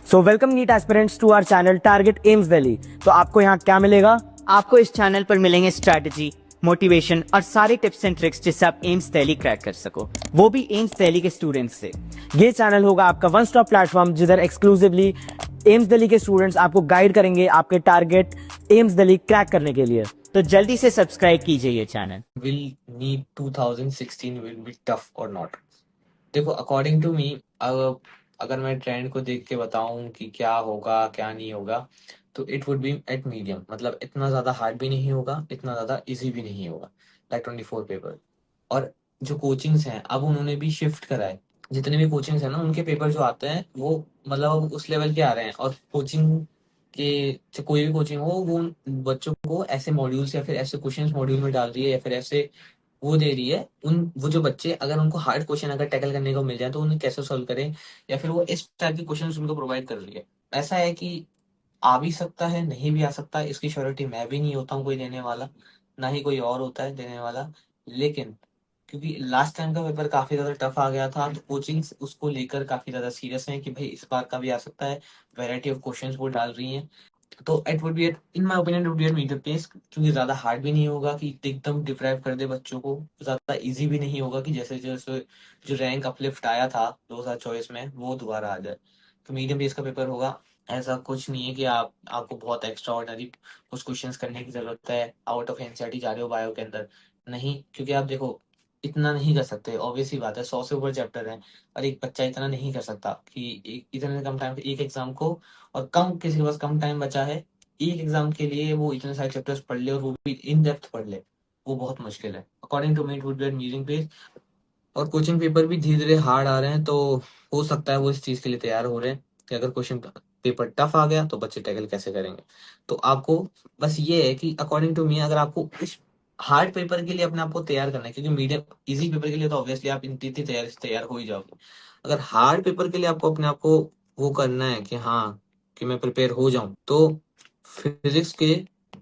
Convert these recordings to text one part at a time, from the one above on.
So welcome NEET aspirants to our channel target AIIMS Delhi. तो आपको यहाँ क्या मिलेगा? आपको इस चैनल पर मिलेंगे स्ट्रैटेजी, मोटिवेशन और सारे टिप्स एंड ट्रिक्स जिससे आप एम्स दिल्ली क्रैक कर सको, वो भी एम्स दिल्ली के स्टूडेंट्स से। ये चैनल होगा आपका वन स्टॉप प्लेटफॉर्म जिधर एक्सक्लूसिवली एम्स दिल्ली के स्टूडेंट्स आपको गाइड करेंगे आपके टारगेट एम्स दिल्ली क्रैक करने के लिए। तो जल्दी से सब्सक्राइब कीजिए ये channel. will need 2016 will be tough or not? देखो, अकॉर्डिंग टू मी, अगर मैं ट्रेंड को देख के बताऊं कि क्या होगा क्या नहीं होगा, तो it would be at medium. मतलब इतना ज्यादा हार्ड भी नहीं होगा, इतना ज्यादा इजी भी नहीं होगा, लाइक 24 पेपर। और जो कोचिंग्स हैं अब उन्होंने भी शिफ्ट करा है। जितने भी कोचिंग्स हैं ना, उनके पेपर जो आते हैं वो मतलब अब उस लेवल के आ रहे हैं। और कोचिंग के चाहे कोई भी कोचिंग हो, वो उन बच्चों को ऐसे मॉड्यूल्स या फिर ऐसे क्वेश्चंस मॉड्यूल में डाल रही है, या फिर ऐसे वो दे रही है उन वो जो बच्चे अगर उनको हार्ड क्वेश्चन अगर टैकल करने को मिल जाए तो उन्हें कैसे सॉल्व करें, या फिर वो इस टाइप के क्वेश्चन उनको प्रोवाइड कर रही है। ऐसा है कि आ भी सकता है, नहीं भी आ सकता है, इसकी श्योरिटी मैं भी नहीं होता हूँ कोई देने वाला, ना ही कोई और होता है देने वाला। लेकिन क्योंकि लास्ट टाइम का पेपर काफी ज्यादा टफ आ गया था, तो कोचिंग्स उसको लेकर काफी ज्यादा सीरियस हैं कि भाई इस बार का भी आ सकता है। वैरायटी ऑफ क्वेश्चंस वो डाल रही हैं। तो it would be in my opinion, it would be at medium pace, क्योंकि ज्यादा हार्ड भी नहीं होगा कि एकदम डिप्राइव कर दे बच्चों को, ज्यादा इजी भी नहीं होगा कि जैसे जैसे जो रैंक अपलिफ्ट आया था 2024 में वो दोबारा आ जाए। तो मीडियम पेस का पेपर होगा। ऐसा कुछ नहीं है कि आपको बहुत एक्स्ट्रा ऑर्डिनरी कुछ क्वेश्चंस करने की जरूरत है, आउट ऑफ एनसीईआरटी जा रहे हो बायो के अंदर। नहीं, क्योंकि आप देखो, इतना नहीं कर सकते, ऑब्वियस ही बात है, 100 से ऊपर चैप्टर है। और एक बच्चा इतना नहीं कर सकता कि इतने कम टाइम एक एग्जाम को, और कम किसी के पास कम टाइम बचा है एक एग्जाम के लिए, वो इतने सारे चैप्टर्स पढ़ ले और वो भी इन डेप्थ पढ़ ले। वो बहुत मुश्किल है। According to me it would be meeting page. और कोचिंग पेपर भी धीरे धीरे हार्ड आ रहे हैं, तो हो सकता है वो इस चीज के लिए तैयार हो रहे हैं कि अगर क्वेश्चन पेपर टफ आ गया तो बच्चे टैकल कैसे करेंगे। तो आपको बस ये है कि अकॉर्डिंग टू मी, अगर आपको इस हार्ड पेपर के लिए अपने आप को तैयार करना है, क्योंकि मीडियम इजी पेपर के लिए तो ऑब्वियसली आप इन इतनी तैयारी से तैयार हो ही जाओगे। अगर हार्ड पेपर के लिए आपको अपने आप को वो करना है कि हाँ, कि मैं प्रिपेयर हो जाऊं, तो फिजिक्स के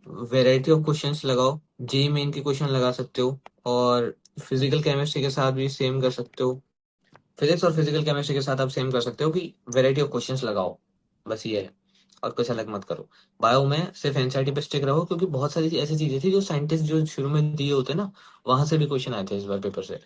वेराइटी ऑफ क्वेश्चंस लगाओ। जेई मेन के क्वेश्चन लगा सकते हो, और फिजिकल केमिस्ट्री के साथ भी सेम कर सकते हो। फिजिक्स और फिजिकल केमिस्ट्री के साथ आप सेम कर सकते हो कि वेराइटी ऑफ क्वेश्चंस लगाओ। बस ये है, और कुछ अलग मत करो। बायो में सिर्फ एनसीईआरटी पे स्टिक रहो, क्योंकि बहुत सारी ऐसी चीजें थी जो साइंटिस्ट जो शुरू में दिए होते ना, वहां से भी क्वेश्चन आए थे इस बार पेपर से।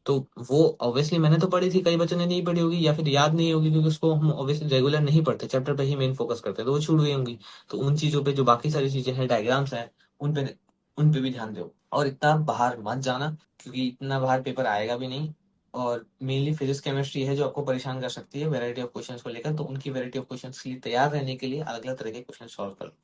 तो वो ऑब्वियसली मैंने तो पढ़ी थी, कई बच्चों ने नहीं पढ़ी होगी या फिर याद नहीं होगी, क्योंकि उसको हम ऑब्वियसली रेगुलर नहीं पढ़ते, चैप्टर पे ही मेन फोकस करते हैं, तो वो छूट गई होंगी। तो उन चीजों पे जो बाकी सारी चीजें हैं, डायग्राम्स हैं, उन पे भी ध्यान दो। और इतना बाहर मत जाना, क्योंकि इतना बाहर पेपर आएगा भी नहीं। और मेनली फिजिक्स केमिस्ट्री है जो आपको परेशान कर सकती है वैरायटी ऑफ क्वेश्चंस को लेकर, तो उनकी वैरायटी ऑफ क्वेश्चंस के लिए तैयार रहने के लिए अलग अलग तरह के क्वेश्चन सॉल्व करो।